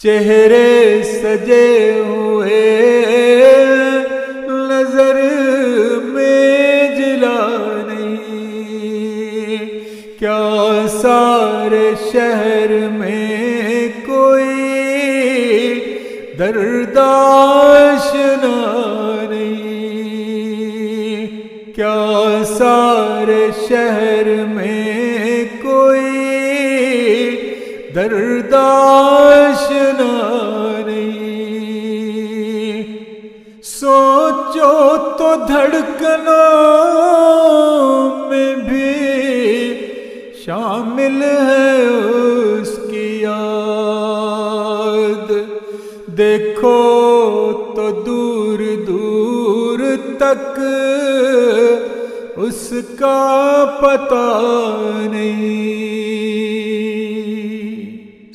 چہرے سجے ہوئے نظر میں جلا نہیں، کیا سارے شہر میں کوئی درد آشنا نہیں، کیا سارے شہر میں کوئی درد آشنا نہیں، سوچو تو دھڑکنوں میں بھی شامل ہے اس کی یاد، دیکھو تو دور دور تک اس کا پتہ نہیں،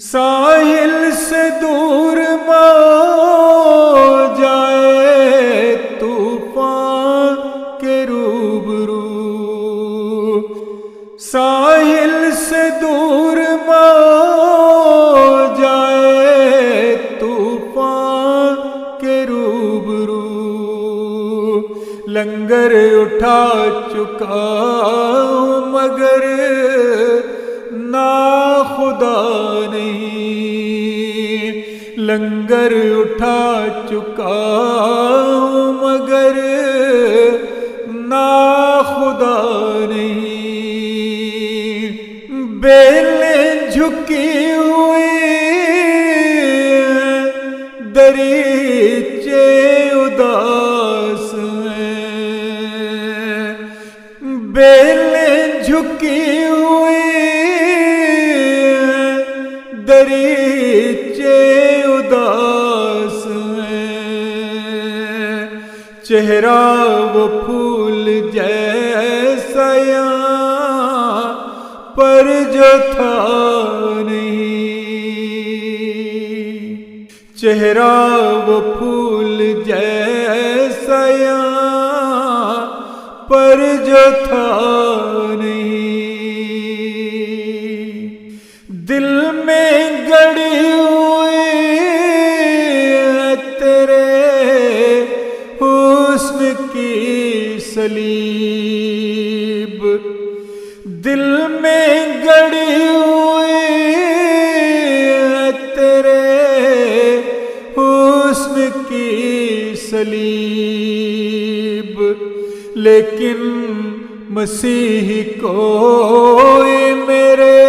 ساحل سے دور مو جائے طوفان کے روبرو، ساحل سے دور مو جائے طوفان کے روبرو، لنگر اٹھا چکا ہوں مگر ناخدا نہیں، لنگر اٹھا چکا ہوں مگر ناخدا نہیں، بیلیں جھکی ہوئی دریچے اداس ہیں، بیلیں جھکی ہوئی دریچے اداس ہیں، چہرہ وہ پھول جیسا یہاں پر جو تھا نہیں، چہرہ وہ پھول جیسا یہاں پر جو تھا نہیں، دل میں گڑی ہوئی ہے تیرے حسن کی صلیب، دل میں گڑی ہوئی ہے تیرے حسن کی صلیب، لیکن مسیح کوئی میرے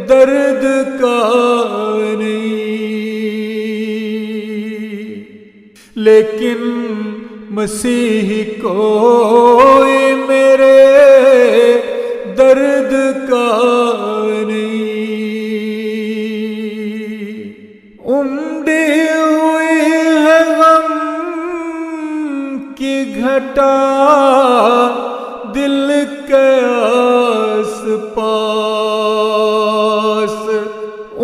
درد کا نہیں، لیکن مسیح کوئی میرے درد کا نہیں، امڈی ہوئی ہے غم کی گھٹا دل کے آس پاس،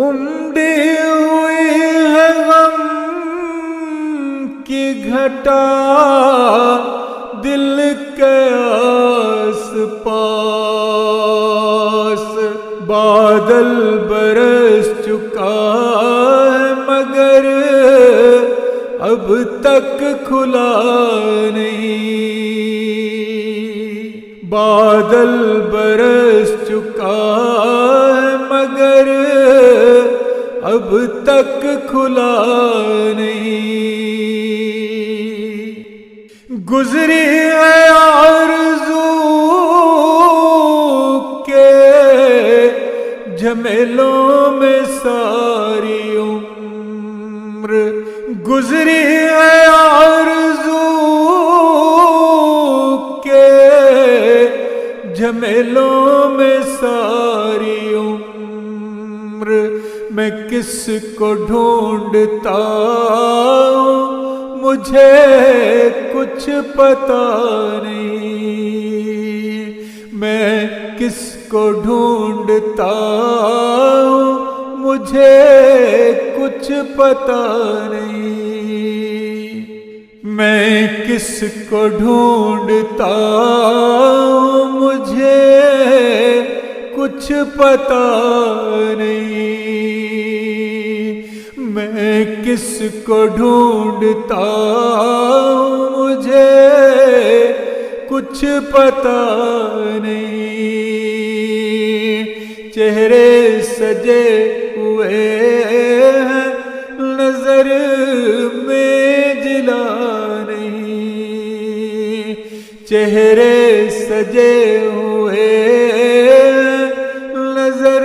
امڈی ہوئی ہے غم کی گھٹا دل کے آس پاس، بادل برس چکا ہے مگر اب تک کھلا نہیں، بادل برس چکا ہے مگر اب تک کھلا نہیں، گزری ہے آرزو کے جھمیلوں میں ساری عمر، گزری ہے آرزو کے جھمیلوں میں ساری عمر، میں کس کو ڈھونڈتا ہوں مجھے کچھ پتا نہیں، میں کس کو ڈھونڈتا ہوں مجھے کچھ پتا نہیں، میں کس کو ڈھونڈتا ہوں مجھے کچھ پتا نہیں، میں کس کو ڈھونڈتا ہوں مجھے کچھ پتا نہیں، چہرے سجے ہوئے ہیں نظر میں جلا نہیں، چہرے سجے ہوئے نظر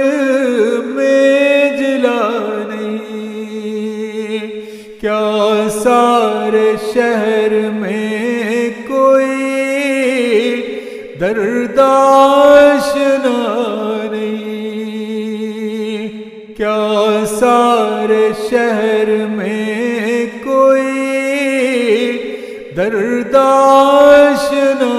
میں جلا نہیں، کیا سارے شہر میں کوئی درد آشنا نہیں، کیا سارے شہر میں کوئی درد آشنا